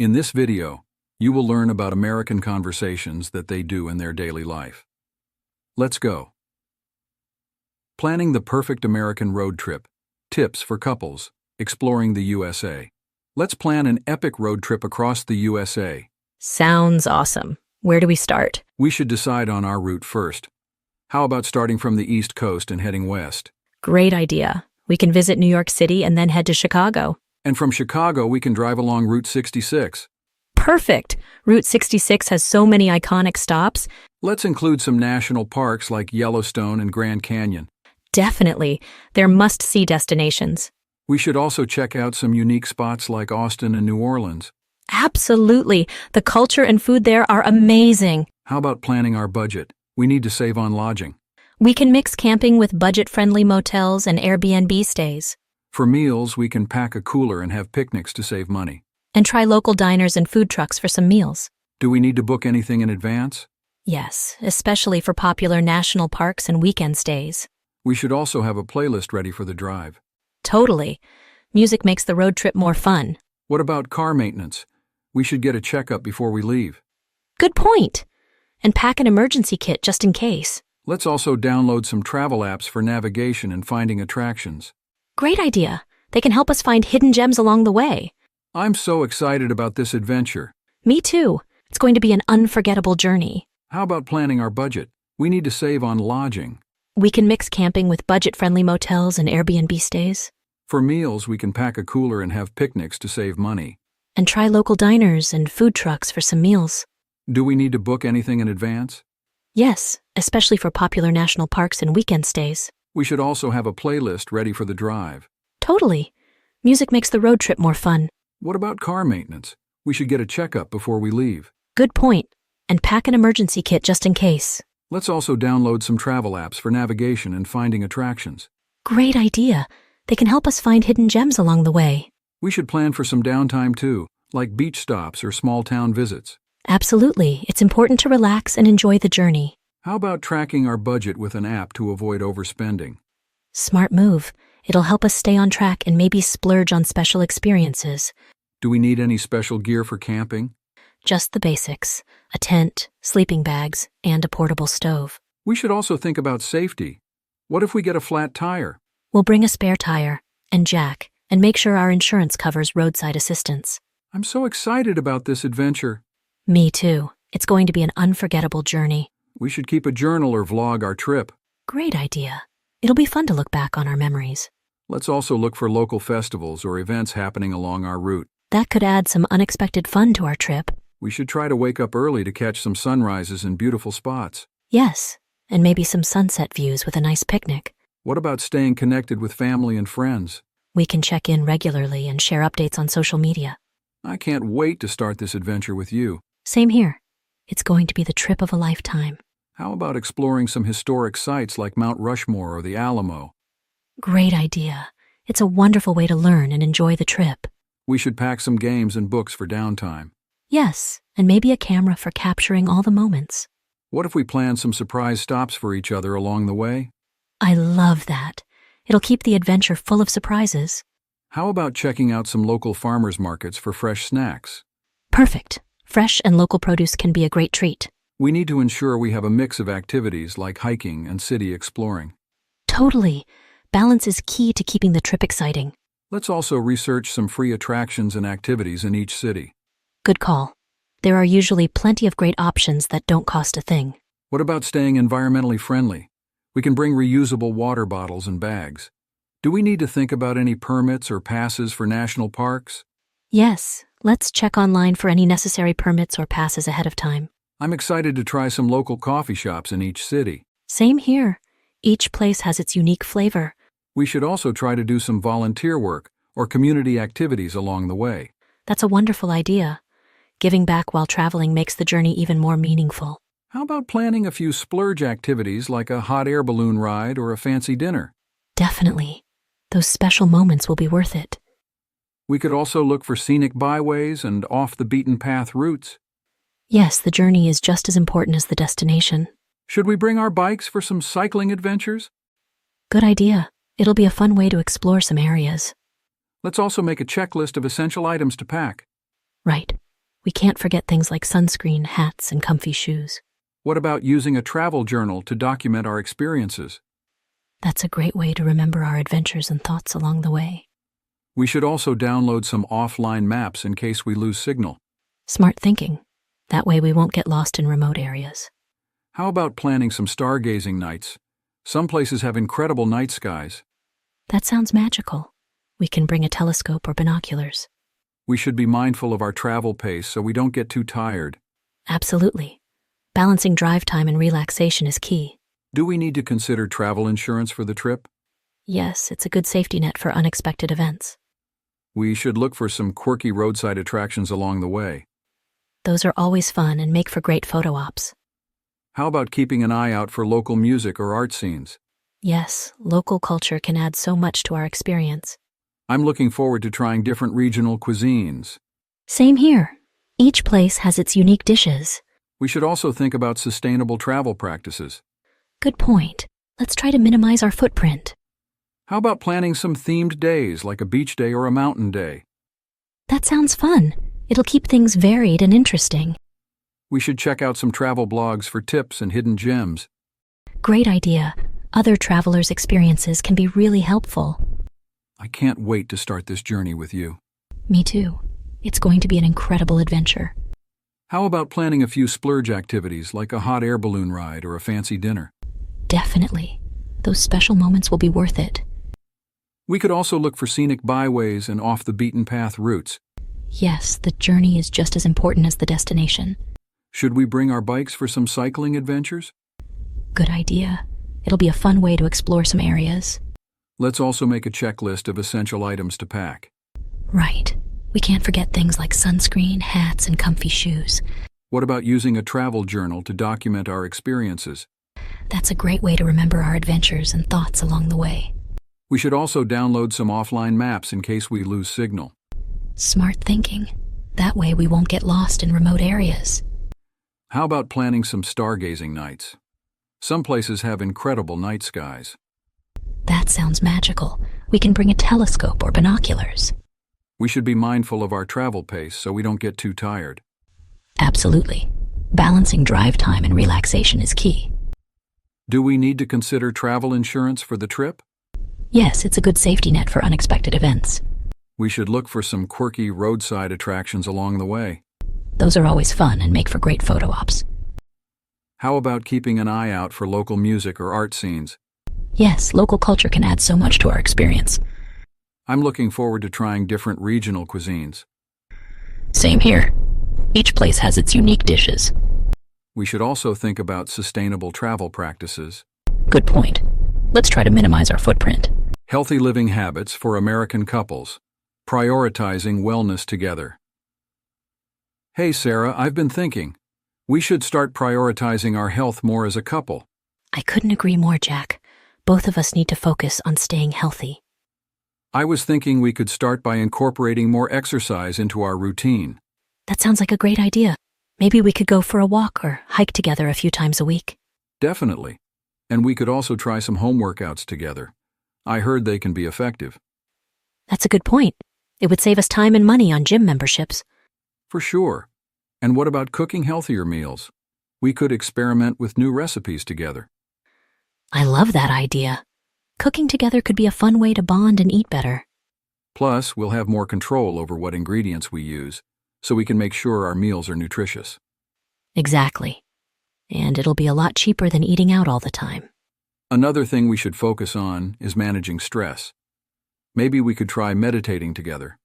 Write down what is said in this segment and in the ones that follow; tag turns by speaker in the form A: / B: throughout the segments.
A: In this video, you will learn about American conversations that they do in their daily life. Let's go. Planning the perfect American road trip. Tips for couples exploring the USA. Let's plan an epic road trip across the USA.
B: Sounds awesome. Where do we start?
A: We should decide on our route first. How about starting from the East Coast and heading west?
B: Great idea. We can visit New York City and then head to Chicago.
A: And from Chicago, we can drive along Route 66.
B: Perfect. Route 66 has so many iconic stops.
A: Let's include some national parks like Yellowstone and Grand Canyon.
B: Definitely. They're must-see destinations.
A: We should also check out some unique spots like Austin and New Orleans.
B: Absolutely. The culture and food there are amazing.
A: How about planning our budget? We need to save on lodging.
B: We can mix camping with budget-friendly motels and Airbnb stays.
A: For meals, we can pack a cooler and have picnics to save money.
B: And try local diners and food trucks for some meals.
A: Do we need to book anything in advance?
B: Yes, especially for popular national parks and weekend stays.
A: We should also have a playlist ready for the drive.
B: Totally. Music makes the road trip more fun.
A: What about car maintenance? We should get a checkup before we leave.
B: Good point. And pack an emergency kit just in case.
A: Let's also download some travel apps for navigation and finding attractions.
B: Great idea. They can help us find hidden gems along the way.
A: I'm so excited about this adventure.
B: Me too. It's going to be an unforgettable journey.
A: How about planning our budget? We need to save on lodging.
B: We can mix camping with budget-friendly motels and Airbnb stays.
A: For meals, we can pack a cooler and have picnics to save money.
B: And try local diners and food trucks for some meals.
A: Do we need to book anything in advance?
B: Yes, especially for popular national parks and weekend stays.
A: We should also have a playlist ready for the drive.
B: Totally. Music makes the road trip more fun.
A: What about car maintenance? We should get a checkup before we leave.
B: Good point. And pack an emergency kit just in case.
A: Let's also download some travel apps for navigation and finding attractions.
B: Great idea. They can help us find hidden gems along the way.
A: We should plan for some downtime too, like beach stops or small town visits.
B: Absolutely. It's important to relax and enjoy the journey.
A: How about tracking our budget with an app to avoid overspending?
B: Smart move. It'll help us stay on track and maybe splurge on special experiences.
A: Do we need any special gear for camping?
B: Just the basics. A tent, sleeping bags, and a portable stove.
A: We should also think about safety. What if we get a flat tire?
B: We'll bring a spare tire and jack and make sure our insurance covers roadside assistance.
A: I'm so excited about this adventure.
B: Me too. It's going to be an unforgettable journey.
A: We should keep a journal or vlog our trip.
B: Great idea. It'll be fun to look back on our memories.
A: Let's also look for local festivals or events happening along our route.
B: That could add some unexpected fun to our trip.
A: We should try to wake up early to catch some sunrises in beautiful spots.
B: Yes, and maybe some sunset views with a nice picnic.
A: What about staying connected with family and friends?
B: We can check in regularly and share updates on social media.
A: I can't wait to start this adventure with you.
B: Same here. It's going to be the trip of a lifetime.
A: How about exploring some historic sites like Mount Rushmore or the Alamo?
B: Great idea. It's a wonderful way to learn and enjoy the trip.
A: We should pack some games and books for downtime.
B: Yes, and maybe a camera for capturing all the moments.
A: What if we plan some surprise stops for each other along the way?
B: I love that. It'll keep the adventure full of surprises.
A: How about checking out some local farmers markets for fresh snacks?
B: Perfect. Fresh and local produce can be a great treat.
A: We need to ensure we have a mix of activities like hiking and city exploring.
B: Totally. Balance is key to keeping the trip exciting.
A: Let's also research some free attractions and activities in each city.
B: Good call. There are usually plenty of great options that don't cost a thing.
A: What about staying environmentally friendly? We can bring reusable water bottles and bags. Do we need to think about any permits or passes for national parks?
B: Yes, let's check online for any necessary permits or passes ahead of time.
A: I'm excited to try some local coffee shops in each city.
B: Same here. Each place has its unique flavor.
A: We should also try to do some volunteer work or community activities along the way.
B: That's a wonderful idea. Giving back while traveling makes the journey even more meaningful.
A: How about planning a few splurge activities like a hot air balloon ride or a fancy dinner?
B: Definitely. Those special moments will be worth it.
A: We could also look for scenic byways and off-the-beaten-path routes.
B: Yes, the journey is just as important as the destination.
A: Should we bring our bikes for some cycling adventures?
B: Good idea. It'll be a fun way to explore some areas.
A: Let's also make a checklist of essential items to pack.
B: Right. We can't forget things like sunscreen, hats, and comfy shoes.
A: What about using a travel journal to document our experiences?
B: That's a great way to remember our adventures and thoughts along the way.
A: We should also download some offline maps in case we lose signal.
B: Smart thinking. That way we won't get lost in remote areas.
A: How about planning some stargazing nights? Some places have incredible night skies.
B: That sounds magical. We can bring a telescope or binoculars.
A: We should be mindful of our travel pace so we don't get too tired.
B: Absolutely. Balancing drive time and relaxation is key.
A: Do we need to consider travel insurance for the trip?
B: Yes, it's a good safety net for unexpected events.
A: We should look for some quirky roadside attractions along the way.
B: Those are always fun and make for great photo ops.
A: How about keeping an eye out for local music or art scenes?
B: Yes, local culture can add so much to our experience.
A: I'm looking forward to trying different regional cuisines.
B: Same here. Each place has its unique dishes.
A: We should also think about sustainable travel practices.
B: Good point. Let's try to minimize our footprint.
A: How about planning some themed days like a beach day or a mountain day?
B: That sounds fun. It'll keep things varied and interesting.
A: We should check out some travel blogs for tips and hidden gems.
B: Great idea. Other travelers' experiences can be really helpful.
A: I can't wait to start this journey with you.
B: Me too. It's going to be an incredible adventure.
A: How about planning a few splurge activities like a hot air balloon ride or a fancy dinner?
B: Definitely. Those special moments will be worth it.
A: We could also look for scenic byways and off-the-beaten-path routes.
B: Yes, the journey is just as important as the destination.
A: Should we bring our bikes for some cycling adventures?
B: Good idea. It'll be a fun way to explore some areas.
A: Let's also make a checklist of essential items to pack.
B: Right. We can't forget things like sunscreen, hats, and comfy shoes.
A: What about using a travel journal to document our experiences?
B: That's a great way to remember our adventures and thoughts along the way.
A: We should also download some offline maps in case we lose signal.
B: Smart thinking. That way we won't get lost in remote areas.
A: How about planning some stargazing nights? Some places have incredible night skies.
B: That sounds magical. We can bring a telescope or binoculars.
A: We should be mindful of our travel pace so we don't get too tired.
B: Absolutely. Balancing drive time and relaxation is key.
A: Do we need to consider travel insurance for the trip?
B: Yes, it's a good safety net for unexpected events.
A: We should look for some quirky roadside attractions along the way.
B: Those are always fun and make for great photo ops.
A: How about keeping an eye out for local music or art scenes?
B: Yes, local culture can add so much to our experience.
A: I'm looking forward to trying different regional cuisines.
B: Same here. Each place has its unique dishes.
A: We should also think about sustainable travel practices.
B: Good point. Let's try to minimize our footprint.
A: Healthy living habits for American couples. Prioritizing wellness together. Hey Sarah, I've been thinking. We should start prioritizing our health more as a couple.
B: I couldn't agree more, Jack. Both of us need to focus on staying healthy.
A: I was thinking we could start by incorporating more exercise into our routine.
B: That sounds like a great idea. Maybe we could go for a walk or hike together a few times a week.
A: Definitely. And we could also try some home workouts together. I heard they can be effective.
B: That's a good point. It would save us time and money on gym memberships.
A: For sure. And what about cooking healthier meals? We could experiment with new recipes together.
B: I love that idea. Cooking together could be a fun way to bond and eat better.
A: Plus, we'll have more control over what ingredients we use, so we can make sure our meals are nutritious.
B: Exactly. And it'll be a lot cheaper than eating out all the time.
A: Another thing we should focus on is managing stress. Maybe we could try meditating together.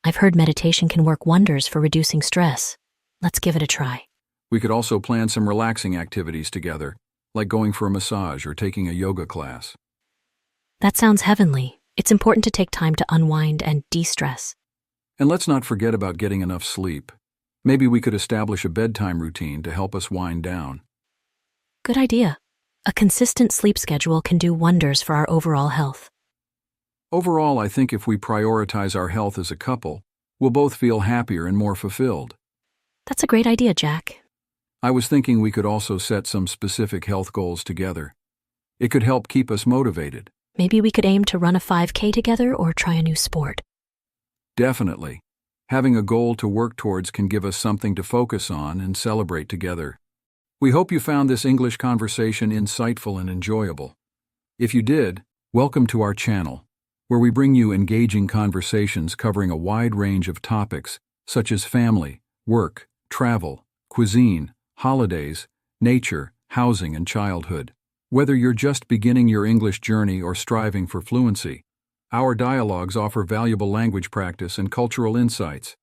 B: I've heard meditation can work wonders for reducing stress. Let's give it a try.
A: We could also plan some relaxing activities together, like going for a massage or taking a yoga class.
B: That sounds heavenly. It's important to take time to unwind and de-stress.
A: And let's not forget about getting enough sleep. Maybe we could establish a bedtime routine to help us wind down.
B: Good idea. A consistent sleep schedule can do wonders for our overall health.
A: Overall, I think if we prioritize our health as a couple, we'll both feel happier and more fulfilled.
B: That's a great idea, Jack.
A: I was thinking we could also set some specific health goals together. It could help keep us motivated.
B: Maybe we could aim to run a 5K together or try a new sport.
A: Definitely. Having a goal to work towards can give us something to focus on and celebrate together. We hope you found this English conversation insightful and enjoyable. If you did, welcome to our channel, where we bring you engaging conversations covering a wide range of topics such as family, work, travel, cuisine, holidays, nature, housing, and childhood. Whether you're just beginning your English journey or striving for fluency, our dialogues offer valuable language practice and cultural insights.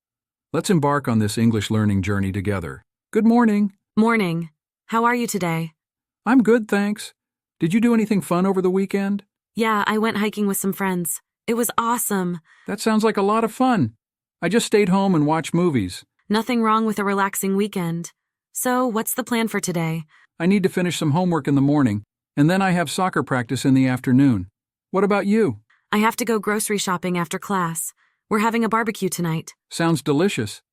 A: Let's embark on this English learning journey together. Good morning.
C: Morning. How are you today?
A: I'm good, thanks. Did you do anything fun over the weekend?
C: Yeah, I went hiking with some friends. It was awesome.
A: That sounds like a lot of fun. I just stayed home and watched movies.
C: Nothing wrong with a relaxing weekend. So, what's the plan for today?
A: I need to finish some homework in the morning, and then I have soccer practice in the afternoon. What about you?
C: I have to go grocery shopping after class. We're having a barbecue tonight.
A: Sounds delicious.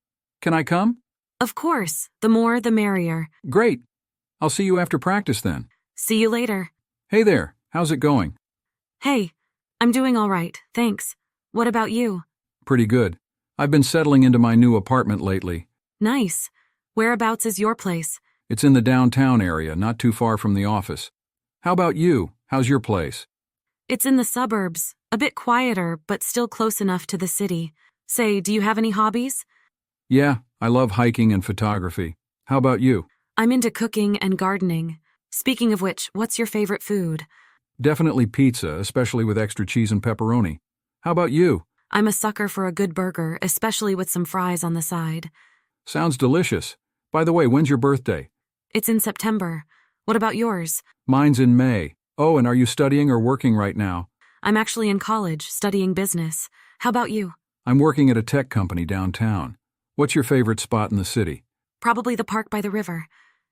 A: Can I come?
C: Of course. The more, the merrier.
A: Great. I'll see you after practice then.
C: See you later.
A: Hey there, how's it going?
C: Hey, I'm doing all right, thanks. What about you?
A: Pretty good. I've been settling into my new apartment lately.
C: Nice. Whereabouts is your place?
A: It's in the downtown area, not too far from the office. How about you? How's your place?
C: It's in the suburbs. A bit quieter, but still close enough to the city. Say, do you have any hobbies?
A: Yeah, I love hiking and photography. How about you?
C: I'm into cooking and gardening. Speaking of which, what's your favorite food?
A: Definitely pizza, especially with extra cheese and pepperoni. How about you?
C: I'm a sucker for a good burger, especially with some fries on the side.
A: Sounds delicious. By the way, when's your birthday?
C: It's in September. What about yours?
A: Mine's in May. Oh, and are you studying or working right now?
C: I'm actually in college, studying business. How about you?
A: I'm working at a tech company downtown. What's your favorite spot in the city?
C: Probably the park by the river.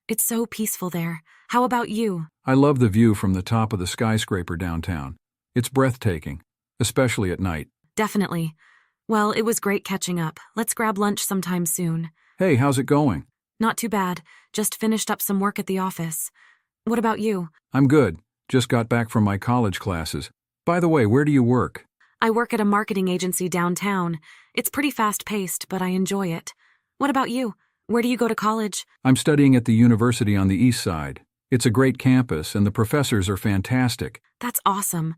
C: It's so peaceful there. How about you?
A: I love the view from the top of the skyscraper downtown. It's breathtaking, especially at night.
C: Definitely. Well, it was great catching up. Let's grab lunch sometime soon.
A: Hey, how's it going?
C: Not too bad. Just finished up some work at the office. What about you?
A: I'm good. Just got back from my college classes. By the way, where do you work?
C: I work at a marketing agency downtown. It's pretty fast-paced, but I enjoy it. What about you? Where do you go to college?
A: I'm studying at the university on the east side. It's a great campus, and the professors are fantastic.
C: That's awesome.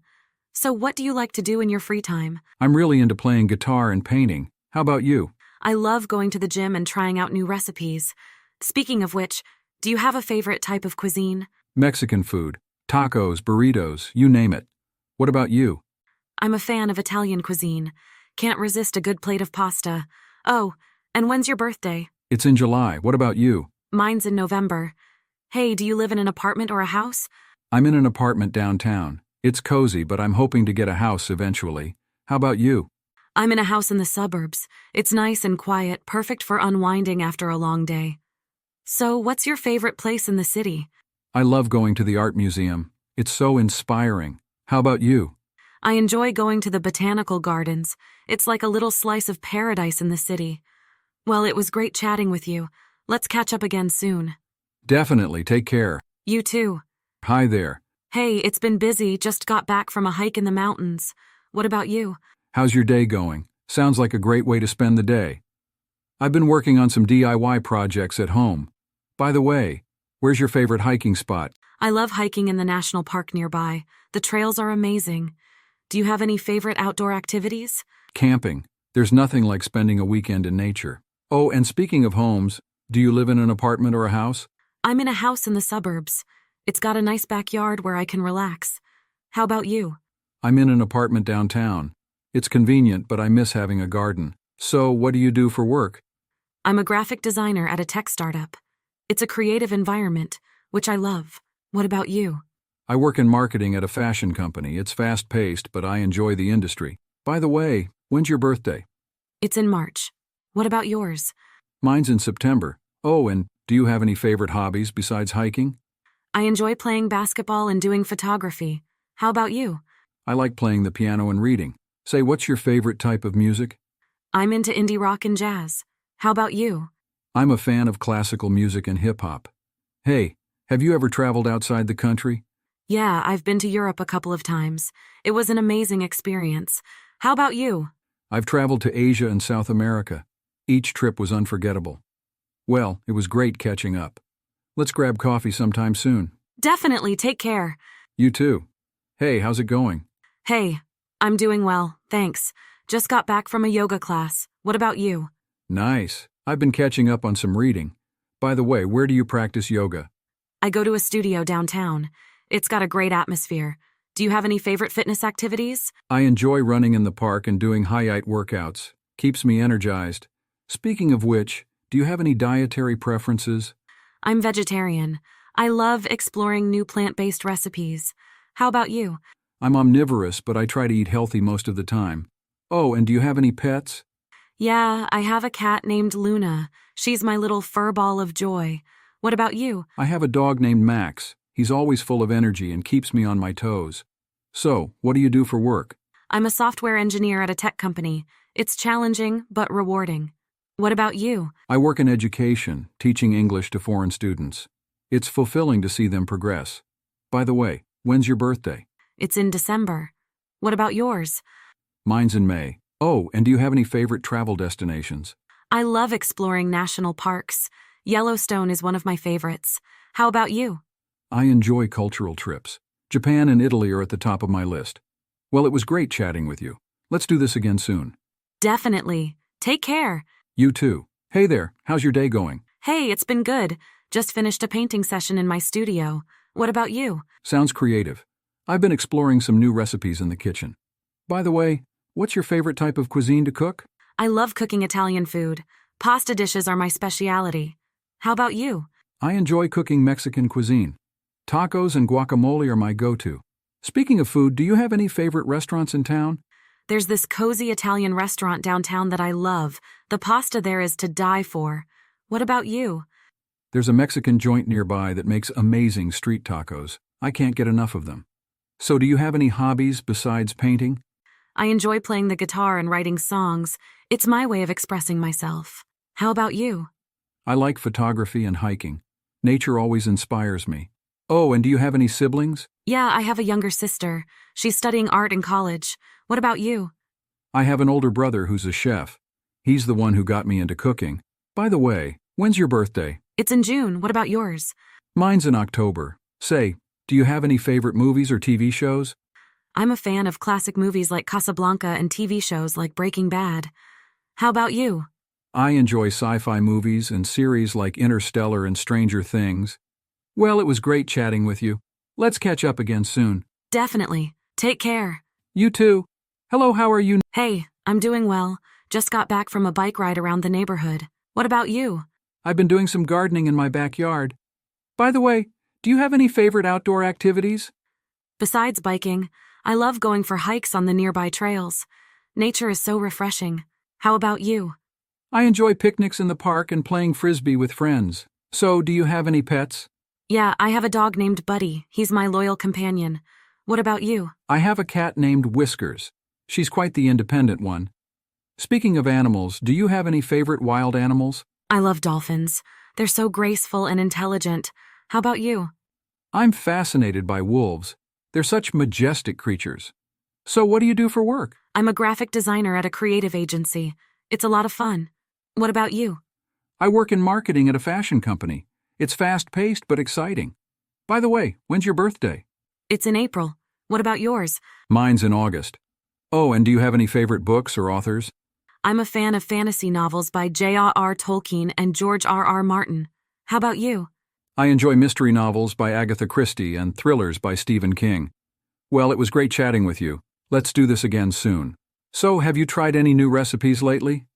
C: So what do you like to do in your free time?
A: I'm really into playing guitar and painting. How about you?
C: I love going to the gym and trying out new recipes. Speaking of which, do you have a favorite type of cuisine?
A: Mexican food. Tacos, burritos, you name it. What about you?
C: I'm a fan of Italian cuisine. Can't resist a good plate of pasta. Oh, and when's your birthday?
A: It's in July. What about you?
C: Mine's in November. Hey, do you live in an apartment or a house?
A: I'm in an apartment downtown. It's cozy, but I'm hoping to get a house eventually. How about you?
C: I'm in a house in the suburbs. It's nice and quiet, perfect for unwinding after a long day. So, what's your favorite place in the city?
A: I love going to the art museum. It's so inspiring. How about you?
C: I enjoy going to the botanical gardens. It's like a little slice of paradise in the city. Well, it was great chatting with you. Let's catch up again soon.
A: Definitely. Take care.
C: You too.
A: Hi there.
C: Hey, it's been busy. Just got back from a hike in the mountains. What about you?
A: How's your day going? Sounds like a great way to spend the day. I've been working on some DIY projects at home. By the way, where's your favorite hiking spot?
C: I love hiking in the national park nearby. The trails are amazing. Do you have any favorite outdoor activities?
A: Camping. There's nothing like spending a weekend in nature. Oh, and speaking of homes, do you live in an apartment or a house?
C: I'm in a house in the suburbs. It's got a nice backyard where I can relax. How about you?
A: I'm in an apartment downtown. It's convenient, but I miss having a garden. So, what do you do for work?
C: I'm a graphic designer at a tech startup. It's a creative environment, which I love. What about you?
A: I work in marketing at a fashion company. It's fast-paced, but I enjoy the industry. By the way, when's your birthday?
C: It's in March. What about yours?
A: Mine's in September. Oh, and do you have any favorite hobbies besides hiking?
C: I enjoy playing basketball and doing photography. How about you?
A: I like playing the piano and reading. Say, what's your favorite type of music?
C: I'm into indie rock and jazz. How about you?
A: I'm a fan of classical music and hip-hop. Hey, have you ever traveled outside the country?
C: Yeah, I've been to Europe a couple of times. It was an amazing experience. How about you?
A: I've traveled to Asia and South America. Each trip was unforgettable. Well, it was great catching up. Let's grab coffee sometime soon.
C: Definitely, take care.
A: You too. Hey, how's it going?
C: Hey, I'm doing well, thanks. Just got back from a yoga class. What about you?
A: Nice. I've been catching up on some reading. By the way, where do you practice yoga?
C: I go to a studio downtown. It's got a great atmosphere. Do you have any favorite fitness activities?
A: I enjoy running in the park and doing high-height workouts. Keeps me energized. Speaking of which, do you have any dietary preferences?
C: I'm vegetarian. I love exploring new plant-based recipes. How about you?
A: I'm omnivorous, but I try to eat healthy most of the time. Oh, and do you have any pets?
C: Yeah, I have a cat named Luna. She's my little fur ball of joy. What about you?
A: I have a dog named Max. He's always full of energy and keeps me on my toes. So, what do you do for work?
C: I'm a software engineer at a tech company. It's challenging, but rewarding. What about you?
A: I work in education, teaching English to foreign students. It's fulfilling to see them progress. By the way, when's your birthday?
C: It's in December. What about yours?
A: Mine's in May. Oh, and do you have any favorite travel destinations?
C: I love exploring national parks. Yellowstone is one of my favorites. How about you?
A: I enjoy cultural trips. Japan and Italy are at the top of my list. Well, it was great chatting with you. Let's do this again soon.
C: Definitely. Take care.
A: You too. Hey there, how's your day going?
C: Hey, it's been good. Just finished a painting session in my studio. What about you?
A: Sounds creative. I've been exploring some new recipes in the kitchen. By the way, what's your favorite type of cuisine to cook?
C: I love cooking Italian food. Pasta dishes are my specialty. How about you?
A: I enjoy cooking Mexican cuisine. Tacos and guacamole are my go-to. Speaking of food, do you have any favorite restaurants in town?
C: There's this cozy Italian restaurant downtown that I love. The pasta there is to die for. What about you?
A: There's a Mexican joint nearby that makes amazing street tacos. I can't get enough of them. So do you have any hobbies besides painting?
C: I enjoy playing the guitar and writing songs. It's my way of expressing myself. How about you?
A: I like photography and hiking. Nature always inspires me. Oh, and do you have any siblings?
C: Yeah, I have a younger sister. She's studying art in college. What about you?
A: I have an older brother who's a chef. He's the one who got me into cooking. By the way, when's your birthday?
C: It's in June. What about yours?
A: Mine's in October. Say, do you have any favorite movies or TV shows?
C: I'm a fan of classic movies like Casablanca and TV shows like Breaking Bad. How about you?
A: I enjoy sci-fi movies and series like Interstellar and Stranger Things. Well, it was great chatting with you. Let's catch up again soon.
C: Definitely. Take care.
A: You too. Hello, how are you?
C: Hey, I'm doing well. Just got back from a bike ride around the neighborhood. What about you?
A: I've been doing some gardening in my backyard. By the way, do you have any favorite outdoor activities?
C: Besides biking, I love going for hikes on the nearby trails. Nature is so refreshing. How about you?
A: I enjoy picnics in the park and playing frisbee with friends. So, do you have any pets?
C: Yeah, I have a dog named Buddy. He's my loyal companion. What about you?
A: I have a cat named Whiskers. She's quite the independent one. Speaking of animals, do you have any favorite wild animals?
C: I love dolphins. They're so graceful and intelligent. How about you?
A: I'm fascinated by wolves. They're such majestic creatures. So what do you do for work?
C: I'm a graphic designer at a creative agency. It's a lot of fun. What about you?
A: I work in marketing at a fashion company. It's fast-paced but exciting. By the way, when's your birthday?
C: It's in April. What about yours?
A: Mine's in August. Oh, and do you have any favorite books or authors?
C: I'm a fan of fantasy novels by J.R.R. Tolkien and George R.R. Martin. How about you?
A: I enjoy mystery novels by Agatha Christie and thrillers by Stephen King. Well, it was great chatting with you. Let's do this again soon. So, have you tried any new recipes lately?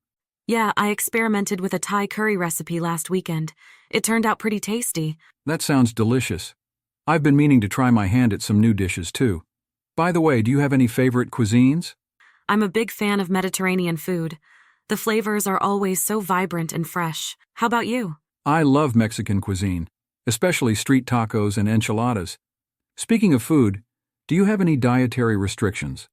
C: Yeah, I experimented with a Thai curry recipe last weekend. It turned out pretty tasty.
A: That sounds delicious. I've been meaning to try my hand at some new dishes too. By the way, do you have any favorite cuisines?
C: I'm a big fan of Mediterranean food. The flavors are always so vibrant and fresh. How about you?
A: I love Mexican cuisine, especially street tacos and enchiladas. Speaking of food, do you have any dietary restrictions?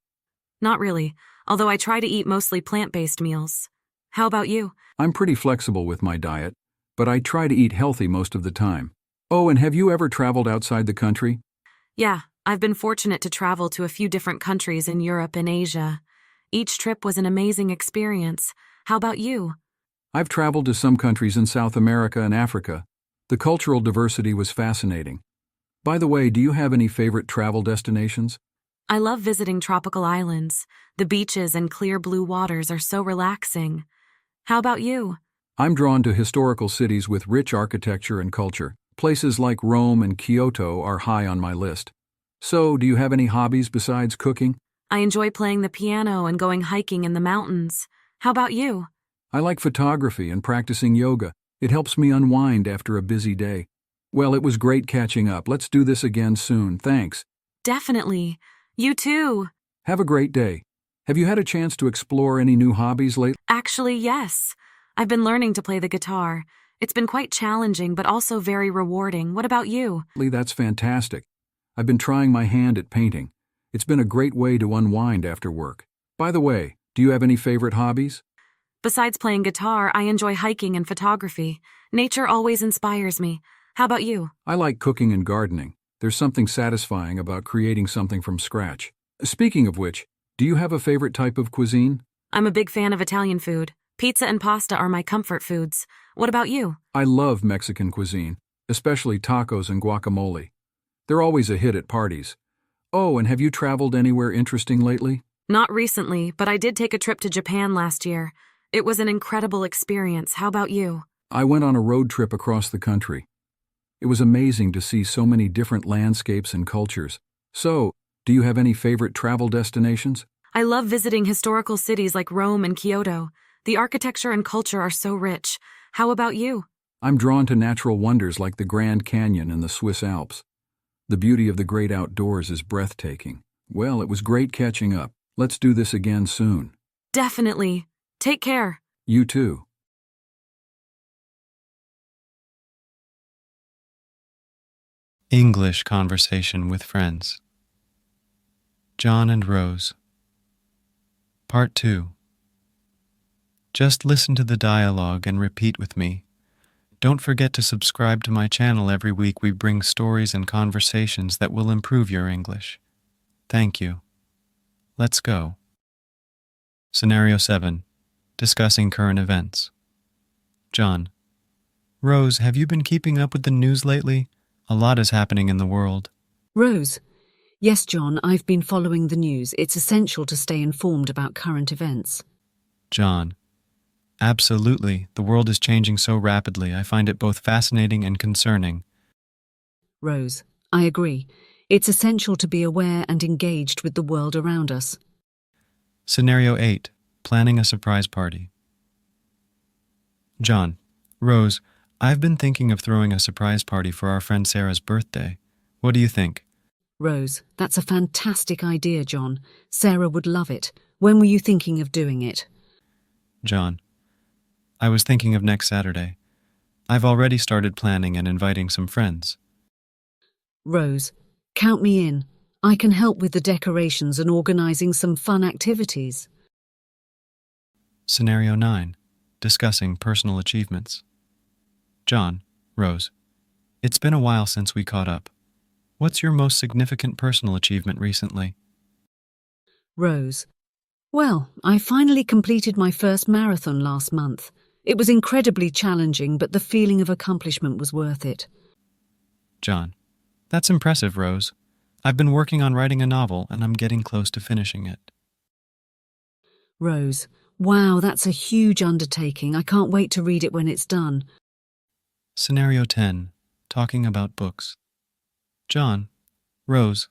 C: Not really, although I try to eat mostly plant-based meals. How about you?
A: I'm pretty flexible with my diet, but I try to eat healthy most of the time. Oh, and have you ever traveled outside the country?
C: Yeah, I've been fortunate to travel to a few different countries in Europe and Asia. Each trip was an amazing experience. How about you?
A: I've traveled to some countries in South America and Africa. The cultural diversity was fascinating. By the way, do you have any favorite travel destinations?
C: I love visiting tropical islands. The beaches and clear blue waters are so relaxing. How about you?
A: I'm drawn to historical cities with rich architecture and culture. Places like Rome and Kyoto are high on my list. So, do you have any hobbies besides cooking?
C: I enjoy playing the piano and going hiking in the mountains. How about you?
A: I like photography and practicing yoga. It helps me unwind after a busy day. Well, it was great catching up. Let's do this again soon. Thanks.
C: Definitely. You too.
A: Have a great day. Have you had a chance to explore any new hobbies lately?
C: Actually, yes. I've been learning to play the guitar. It's been quite challenging, but also very rewarding. What about you?
A: That's fantastic. I've been trying my hand at painting. It's been a great way to unwind after work. By the way, do you have any favorite hobbies?
C: Besides playing guitar, I enjoy hiking and photography. Nature always inspires me. How about you?
A: I like cooking and gardening. There's something satisfying about creating something from scratch. Speaking of which, do you have a favorite type of cuisine?
C: I'm a big fan of Italian food. Pizza and pasta are my comfort foods. What about you?
A: I love Mexican cuisine, especially tacos and guacamole. They're always a hit at parties. Oh, and have you traveled anywhere interesting lately?
C: Not recently, but I did take a trip to Japan last year. It was an incredible experience. How about you?
A: I went on a road trip across the country. It was amazing to see so many different landscapes and cultures. So, do you have any favorite travel destinations?
C: I love visiting historical cities like Rome and Kyoto. The architecture and culture are so rich. How about you?
A: I'm drawn to natural wonders like the Grand Canyon and the Swiss Alps. The beauty of the great outdoors is breathtaking. Well, it was great catching up. Let's do this again soon.
C: Definitely. Take care.
A: You too.
D: English Conversation with Friends. John and Rose. Part 2. Just listen to the dialogue and repeat with me. Don't forget to subscribe to my channel. Every week we bring stories and conversations that will improve your English. Thank you. Let's go. Scenario 7. Discussing current events. John. Rose, have you been keeping up with the news lately? A lot is happening in the world.
E: Rose. Yes, John, I've been following the news. It's essential to stay informed about current events.
D: John. Absolutely. The world is changing so rapidly. I find it both fascinating and concerning.
E: Rose. I agree. It's essential to be aware and engaged with the world around us.
D: Scenario 8. Planning a surprise party. John. Rose, I've been thinking of throwing a surprise party for our friend Sarah's birthday. What do you think?
E: Rose. That's a fantastic idea, John. Sarah would love it. When were you thinking of doing it?
D: John. I was thinking of next Saturday. I've already started planning and inviting some friends.
E: Rose. Count me in. I can help with the decorations and organizing some fun activities.
D: Scenario 9. Discussing personal achievements. John. Rose. It's been a while since we caught up. What's your most significant personal achievement recently?
E: Rose. Well, I finally completed my first marathon last month. It was incredibly challenging, but the feeling of accomplishment was worth it.
D: John. That's impressive, Rose. I've been working on writing a novel, and I'm getting close to finishing it.
E: Rose. Wow, that's a huge undertaking. I can't wait to read it when it's done.
D: Scenario 10. Talking about books. John. Rose.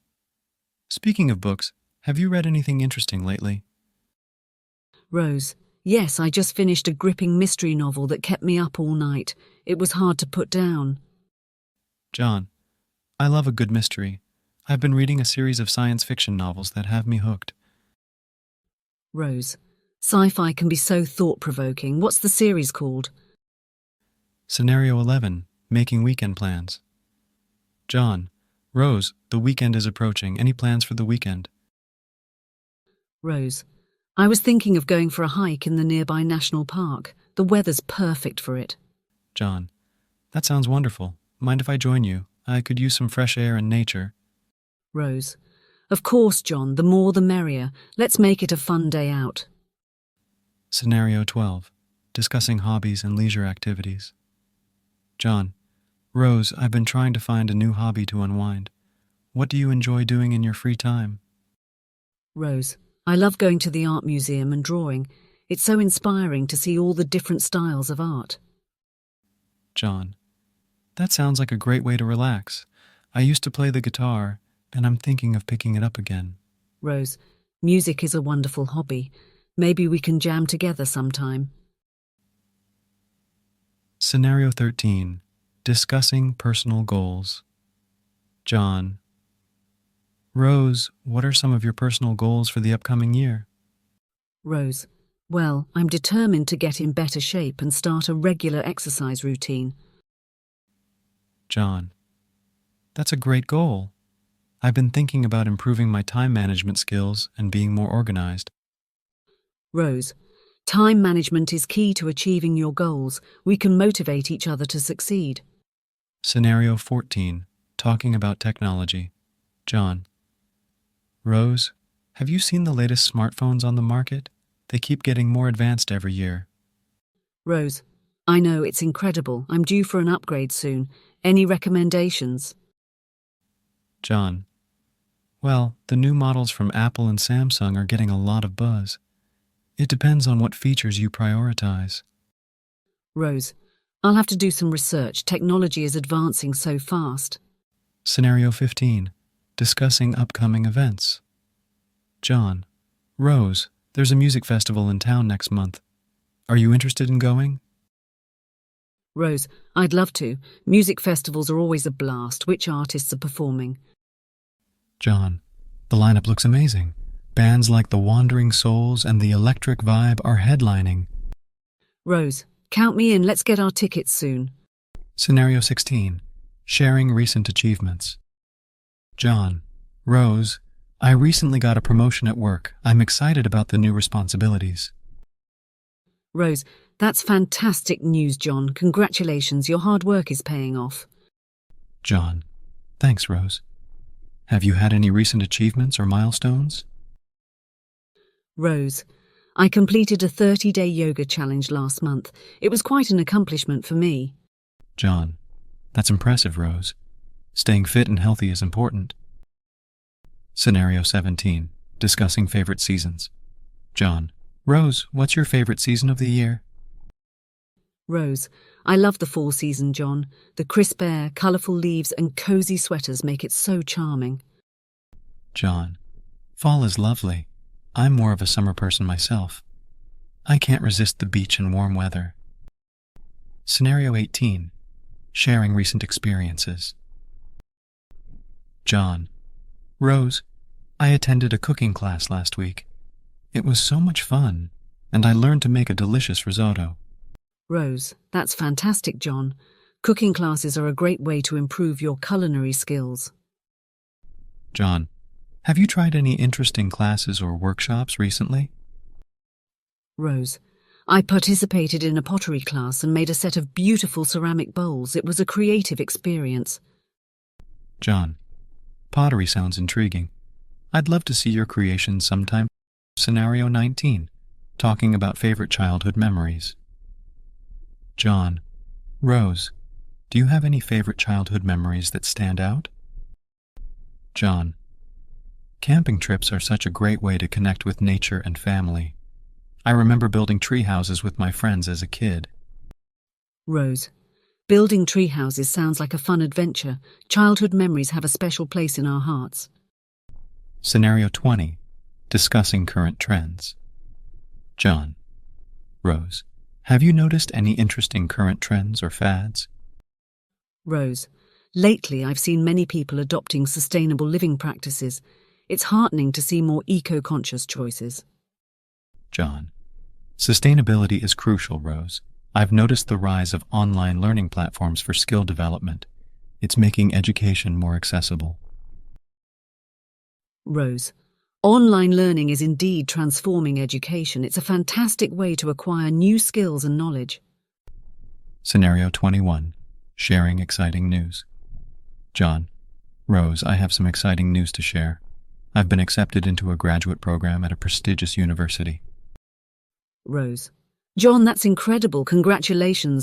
D: Speaking of books, have you read anything interesting lately?
E: Rose. Yes, I just finished a gripping mystery novel that kept me up all night. It was hard to put down.
D: John. I love a good mystery. I've been reading a series of science fiction novels that have me hooked.
E: Rose. Sci-fi can be so thought-provoking. What's the series called?
D: Scenario 11. Making weekend plans. John. Rose, the weekend is approaching. Any plans for the weekend?
E: Rose. I was thinking of going for a hike in the nearby national park. The weather's perfect for it.
D: John. That sounds wonderful. Mind if I join you? I could use some fresh air and nature.
E: Rose. Of course, John. The more the merrier. Let's make it a fun day out.
D: Scenario 12. discussing hobbies and leisure activities. John, Rose, I've been trying to find a new hobby to unwind. What do you enjoy doing in your free time?
E: Rose, I love going to the art museum and drawing. It's so inspiring to see all the different styles of art.
D: John, that sounds like a great way to relax. I used to play the guitar, and I'm thinking of picking it up again.
E: Rose, music is a wonderful hobby. Maybe we can jam together sometime.
D: Scenario 13. Discussing personal goals. John, Rose, what are some of your personal goals for the upcoming year?
E: Rose, well, I'm determined to get in better shape and start a regular exercise routine.
D: John, that's a great goal. I've been thinking about improving my time management skills and being more organized.
E: Rose, time management is key to achieving your goals. We can motivate each other to succeed.
D: Scenario 14. Talking about technology. John, Rose, have you seen the latest smartphones on the market? They keep getting more advanced every year.
E: Rose, I know, it's incredible. I'm due for an upgrade soon. Any recommendations?
D: John, well, the new models from Apple and Samsung are getting a lot of buzz. It depends on what features you prioritize.
E: Rose, I'll have to do some research. Technology is advancing so fast.
D: Scenario 15. Discussing upcoming events. John, Rose, there's a music festival in town next month. Are you interested in going?
E: Rose, I'd love to. Music festivals are always a blast. Which artists are performing?
D: John, the lineup looks amazing. Bands like the Wandering Souls and the Electric Vibe are headlining.
E: Rose, count me in. Let's get our tickets soon.
D: Scenario 16. Sharing recent achievements. John, Rose, I recently got a promotion at work. I'm excited about the new responsibilities.
E: Rose, that's fantastic news, John. Congratulations, your hard work is paying off.
D: John, thanks, Rose. Have you had any recent achievements or milestones?
E: Rose, I completed a 30-day yoga challenge last month. It was quite an accomplishment for me.
D: John, that's impressive, Rose. Staying fit and healthy is important. Scenario 17. Discussing favorite seasons. John, Rose, what's your favorite season of the year?
E: Rose, I love the fall season, John. The crisp air, colourful leaves and cosy sweaters make it so charming.
D: John, fall is lovely. I'm more of a summer person myself. I can't resist the beach and warm weather. Scenario 18. Sharing recent experiences. John, Rose, I attended a cooking class last week. It was so much fun, and I learned to make a delicious risotto.
E: Rose, that's fantastic, John. Cooking classes are a great way to improve your culinary skills.
D: John, have you tried any interesting classes or workshops recently?
E: Rose, I participated in a pottery class and made a set of beautiful ceramic bowls. It was a creative experience.
D: John, pottery sounds intriguing. I'd love to see your creations sometime. Scenario 19. Talking about favorite childhood memories. John, Rose, do you have any favorite childhood memories that stand out? John, camping trips are such a great way to connect with nature and family. I remember building tree houses with my friends as a kid.
E: Rose, building tree houses sounds like a fun adventure. Childhood memories have a special place in our hearts.
D: Scenario 20. Discussing current trends. John, Rose, have you noticed any interesting current trends or fads?
E: Rose, lately I've seen many people adopting sustainable living practices. It's heartening to see more eco-conscious choices.
D: John, sustainability is crucial, Rose. I've noticed the rise of online learning platforms for skill development. It's making education more accessible.
E: Rose, online learning is indeed transforming education. It's a fantastic way to acquire new skills and knowledge.
D: Scenario 21. Sharing exciting news. John, Rose, I have some exciting news to share. I've been accepted into a graduate program at a prestigious university.
E: Rose, John, that's incredible. Congratulations.